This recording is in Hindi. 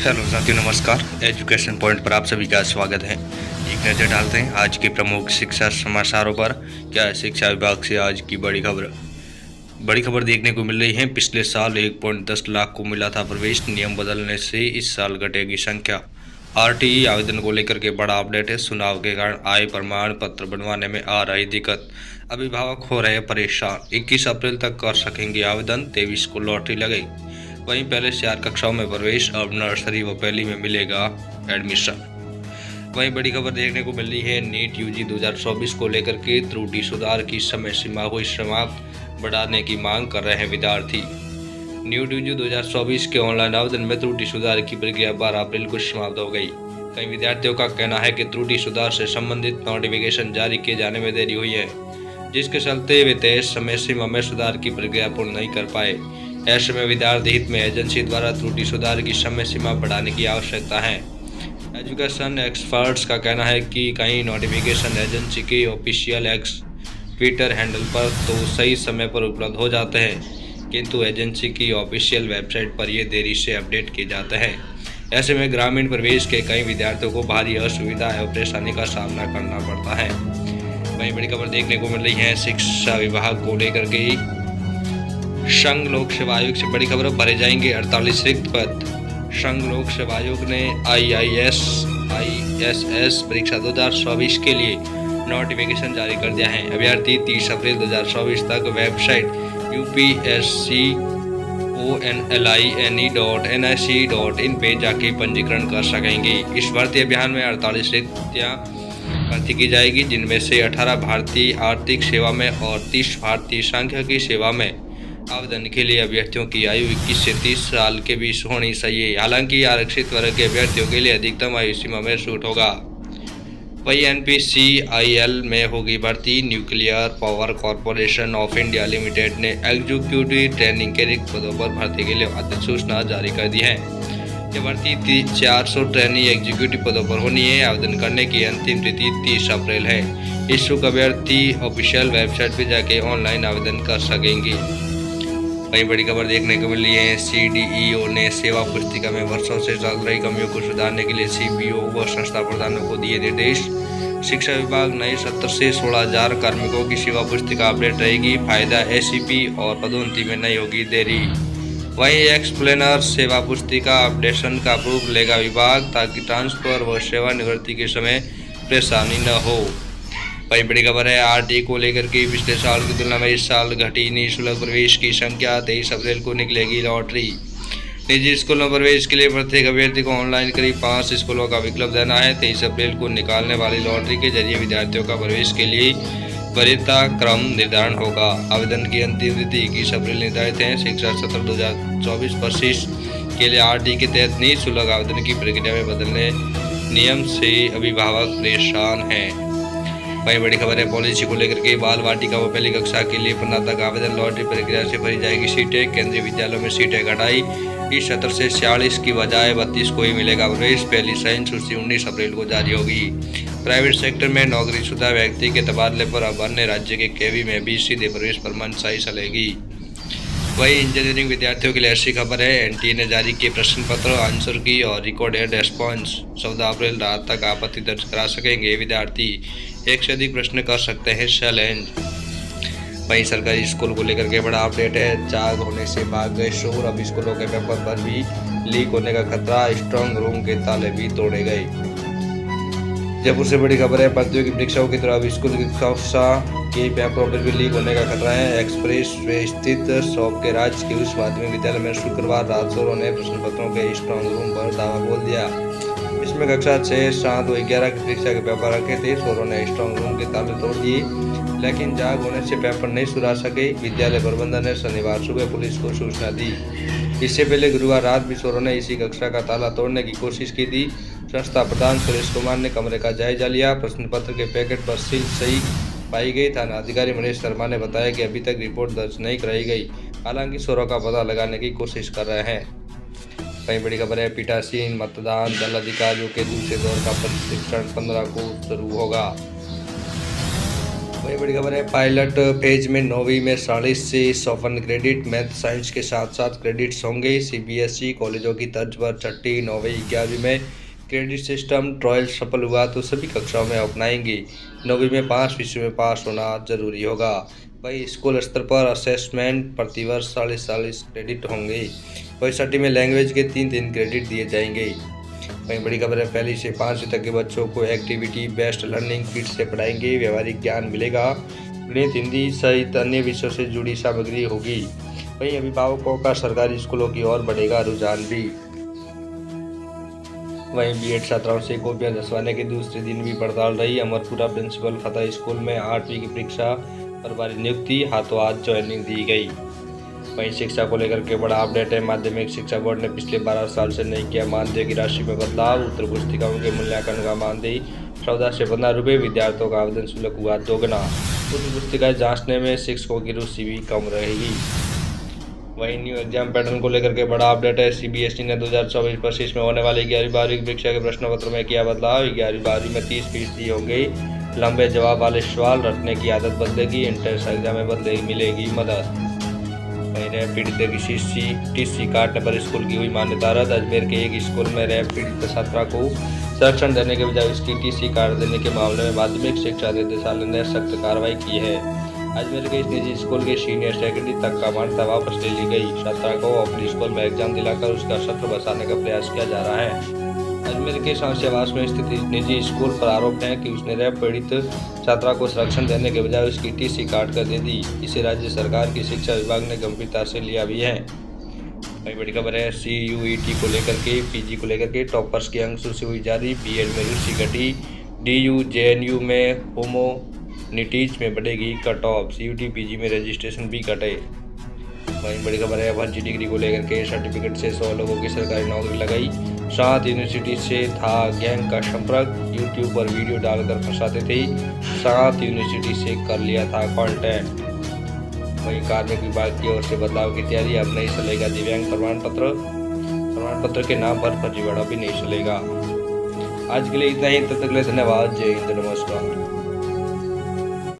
हेलो साथियों, नमस्कार। एजुकेशन पॉइंट पर आप सभी का स्वागत है। एक नज़र डालते हैं आज के प्रमुख शिक्षा समाचारों पर। क्या है शिक्षा विभाग से आज की बड़ी खबर देखने को मिल रही है। पिछले साल 1.10 लाख को मिला था प्रवेश, नियम बदलने से इस साल घटेगी संख्या। आरटीई आवेदन को लेकर के बड़ा अपडेट है। चुनाव के कारण आय प्रमाण पत्र बनवाने में आ रही दिक्कत, अभिभावक हो रहे परेशान। 21 अप्रैल तक कर सकेंगे आवेदन, 23 को लॉटरी लगेगी। वहीं पहले 4 कक्षाओं में प्रवेश, अब नर्सरी व पहली में मिलेगा एडमिशन। वहीं बड़ी खबर देखने को मिल रही है। नीट यूजी 2024 को लेकर के त्रुटि सुधार की समय सीमा हुई समाप्त, बढ़ाने की मांग कर रहे हैं विद्यार्थी। नीट यूजी 2024 के ऑनलाइन आवेदन में त्रुटि सुधार की प्रक्रिया 12 अप्रैल को समाप्त हो गई। कई विद्यार्थियों का कहना है कि त्रुटि सुधार से संबंधित नोटिफिकेशन जारी किए जाने में देरी हुई है, जिसके चलते वे तय समय सीमा में सुधार की प्रक्रिया पूर्ण नहीं कर पाए। ऐसे में विद्यार्थी हित में एजेंसी द्वारा त्रुटि सुधार की समय सीमा बढ़ाने की आवश्यकता है। एजुकेशन एक्सपर्ट्स का कहना है कि कई नोटिफिकेशन एजेंसी के ऑफिशियल एक्स ट्विटर हैंडल पर तो सही समय पर उपलब्ध हो जाते हैं, किंतु एजेंसी की ऑफिशियल वेबसाइट पर ये देरी से अपडेट किए जाते हैं। ऐसे में ग्रामीण प्रवेश के कई विद्यार्थियों को भारी असुविधा एवं परेशानी का सामना करना पड़ता है। वहीं बड़ी खबर देखने को मिल रही है शिक्षा विभाग को लेकर के। संघ लोक सेवा आयोग से बड़ी खबर, भरे जाएंगे 48 रिक्त पद। संघ लोक सेवा आयोग ने IAS, ISS परीक्षा 2024 के लिए नोटिफिकेशन जारी कर दिया है। अभ्यर्थी 30 अप्रैल 2024 तक वेबसाइट upsconline.nic.in पे जाके पंजीकरण कर सकेंगे। इस भर्ती अभियान में 48 रिक्तियां भर्ती की जाएगी, जिनमें से 18 भारतीय आर्थिक सेवा में और 30 भारतीय सांख्यिकी सेवा में। आवेदन के लिए अभ्यर्थियों की आयु 21 से 30 साल के बीच होनी चाहिए। हालांकि आरक्षित वर्ग के अभ्यर्थियों के लिए अधिकतम आयु सीमा में छूट होगा। वही NPCIL में होगी भर्ती। Nuclear power corporation of India limited ने एग्जीक्यूटिव ट्रेनिंग के रिक्त पदों पर भर्ती के लिए अधिसूचना जारी कर दी है। यह भर्ती 400 ट्रेनिंग एग्जीक्यूटिव पदों पर होनी है। आवेदन करने की अंतिम तिथि 30 अप्रैल है। इच्छुक अभ्यर्थी ऑफिशियल वेबसाइट पर जाके ऑनलाइन आवेदन कर सकेंगे। कई बड़ी खबर देखने को मिली है। CDEO ने सेवा पुस्तिका में वर्षों से चल रही कमियों को सुधारने के लिए CPO व संस्था प्रधानों को दिए निर्देश। शिक्षा विभाग नए सत्र से 16,000 कार्मिकों की सेवा पुस्तिका अपडेट रहेगी। फायदा SCP और पदोन्नति में नहीं होगी देरी। वहीं एक्सप्लेनर सेवा पुस्तिका अपडेशन का प्रूफ लेगा विभाग, ताकि ट्रांसफर व सेवानिवृत्ति के समय परेशानी न हो। वही बड़ी खबर है। RTI को लेकर के पिछले साल की तुलना में इस साल घटी निःशुल्क प्रवेश की संख्या। 23 अप्रैल को निकलेगी लॉटरी। निजी स्कूलों में प्रवेश के लिए प्रत्येक अभ्यर्थी को ऑनलाइन करीब 5 स्कूलों का विकल्प देना है। 23 अप्रैल को निकालने वाली लॉटरी के जरिए विद्यार्थियों का प्रवेश के लिए वरीयता क्रम निर्धारण होगा। आवेदन की अंतिम तिथि 21 अप्रैल निर्धारित है। शिक्षा सत्र 2024-25 के लिए RTI के तहत निःशुल्क आवेदन की प्रक्रिया में बदलने नियम से अभिभावक परेशान हैं। वही बड़ी खबर है। पॉलिसी को लेकर के बाल वाटिका व पहली कक्षा के लिए स्नातक आवेदन लॉटरी प्रक्रिया से भरी जाएगी सीटें। केंद्रीय विद्यालयों में सीटें घटाई। इस सत्र से 46 की बजाय 32 को ही मिलेगा प्रवेश। पहली चयन सूची 19 अप्रैल को जारी होगी। प्राइवेट सेक्टर में नौकरीशुदा व्यक्ति के तबादले पर अब अन्य राज्य के केवी में भी सीधे प्रवेश पर मनसाई चलेगी। वही इंजीनियरिंग विद्यार्थियों के लिए ऐसी खबर है। NTA ने जारी किए प्रश्न पत्र, आंसर की और रिकॉर्डेड रेस्पॉन्स। 14 अप्रैल रात तक आपत्ति दर्ज करा सकेंगे विद्यार्थी। 1 से अधिक प्रश्न कर सकते हैं चैलेंज। वहीं सरकारी स्कूल को लेकर के बड़ा अपडेट है। जाग होने से भाग गए शोर, अब स्कूलों के पेपर पर भी लीक होने का खतरा। स्ट्रांग रूम के ताले भी तोड़े गए। जयपुर से बड़ी खबर है। प्रतियोगी परीक्षाओं की तरह स्कूल की कक्षा के पेपरों पर भी लीक होने का खतरा है। एक्सप्रेस वे स्थित शॉप के राज्य के उच्च माध्यमिक विद्यालय में शुक्रवार रात चोरों ने प्रश्न पत्रों के स्ट्रांग रूम पर दावा बोल दिया। इसमें कक्षा 6, 7 व 11 की परीक्षा के पेपर रखे थे। चोरों ने स्ट्रांग रूम के ताले तोड़ दिए, लेकिन जाग होने से पेपर नहीं चुरा सके। विद्यालय प्रबंधन ने शनिवार सुबह पुलिस को सूचना दी। इससे पहले गुरुवार रात भी चोरों ने इसी कक्षा का ताला तोड़ने की कोशिश की थी। संस्था प्रधान सुरेश कुमार ने कमरे का जायजा लिया। प्रश्न पत्र के पैकेट पर सील सही पाई गई। थाना अधिकारी मनीष शर्मा ने बताया कि अभी तक रिपोर्ट दर्ज नहीं कराई गई, हालांकि चोरों का पता लगाने की कोशिश कर रहे हैं। वहीं बड़ी खबर है। पीठासीन मतदान दल अधिकारियों के दूसरे दौर का प्रशिक्षण 15 को शुरू होगा। वही बड़ी खबर है, पायलट फेज में 9वीं में 40 से 100 क्रेडिट मैथ साइंस के साथ साथ क्रेडिट्स होंगे। सीबीएसई कॉलेजों की तर्ज पर छठी 9वीं 11वीं में क्रेडिट सिस्टम ट्रायल सफल हुआ तो सभी कक्षाओं में अपनाएंगे। 9वीं में 5 विषयों में पास होना जरूरी होगा। वही स्कूल स्तर पर असेसमेंट प्रतिवर्ष 40 क्रेडिट होंगे। वही छठी में लैंग्वेज के 3 क्रेडिट दिए जाएंगे। वहीं बड़ी खबर है, 1 से 5वीं तक के बच्चों को एक्टिविटी बेस्ड लर्निंग किट से पढ़ाएंगे। व्यवहारिक ज्ञान मिलेगा। गणित, हिंदी सहित अन्य विषयों से जुड़ी सामग्री होगी। वहीं अभिभावकों का सरकारी स्कूलों की ओर बढ़ेगा रुझान भी। वहीं बीएड छात्राओं से कॉपियां धसवाने के दूसरे दिन भी पड़ताल रही। अमरपुरा प्रिंसिपल फतेह स्कूल में 8वीं की परीक्षा प्रभारी नियुक्ति, हाथों हाथ ज्वाइनिंग दी गई। वहीं शिक्षा को लेकर के बड़ा अपडेट है। माध्यमिक शिक्षा बोर्ड ने पिछले 12 साल से नहीं किया मानदेय की राशि में बदलाव। उत्तर पुस्तिकाओं के मूल्यांकन का मानदेय 14 से 15 रुपये। विद्यार्थियों का आवेदन शुल्क हुआ 2 गुना। उत्तर पुस्तिकाएं जांचने में शिक्षकों की रुचि भी कम रहेगी। वहीं न्यू एग्जाम पैटर्न को लेकर के बड़ा अपडेट है। सीबीएसई ने 2024-25 में होने वाली 11वीं-12वीं की परीक्षा के प्रश्न पत्र में किया बदलाव। 11वीं-12वीं में 30% होंगे लंबे जवाब वाले सवाल। रटने की आदत बदलेगी। इंट्रेंस एग्जाम में मिलेगी मदद। वहीं रैप पीड़ित की टीसी काटने पर स्कूल की हुई मान्यता रद्द। अजमेर के एक स्कूल में रैप पीड़ित छात्रा को संरक्षण देने के बजाय उसकी टीसी काट देने के मामले में माध्यमिक शिक्षा निदेशालय ने सख्त कार्रवाई की है। अजमेर के इस निजी स्कूल के सीनियर सेकेंडरी तक का मान्यता वापस ले ली गई। छात्रा को अपने स्कूल में एग्जाम दिलाकर उसका सत्र बसाने का प्रयास किया जा रहा है। अजमेर के शांतिवास में स्थित निजी स्कूल पर आरोप है कि उसने रैप पीड़ित छात्रा को संरक्षण देने के बजाय उसकी टीसी काट कर दे दी। इसे राज्य सरकार की शिक्षा विभाग ने गंभीरता से लिया भी है। वही बड़ी खबर है, CUET को लेकर के पीजी को लेकर के टॉपर्स की अंक सूची हुई जारी। बीएड में रुचि घटी। DU JNU में होमोनिटीज में बढ़ेगी कट ऑफ। CUT PG में रजिस्ट्रेशन भी घटे। वहीं बड़ी खबर है, फर्जी डिग्री को लेकर के सर्टिफिकेट से 100 लोगों की सरकारी नौकरी लगाई। 7 यूनिवर्सिटी से था गैंग का संपर्क। यूट्यूब पर वीडियो डालकर फंसाते थे। 7 यूनिवर्सिटी से कर लिया था कॉन्टैक्ट। वहीं कार्मिक विभाग की ओर से बदलाव की तैयारी। अब नहीं चलेगा दिव्यांग प्रमाण पत्र के नाम पर फर्जीवाड़ा भी नहीं चलेगा। आज के लिए इतना ही। तब तक के लिए धन्यवाद। जय हिंद, नमस्कार।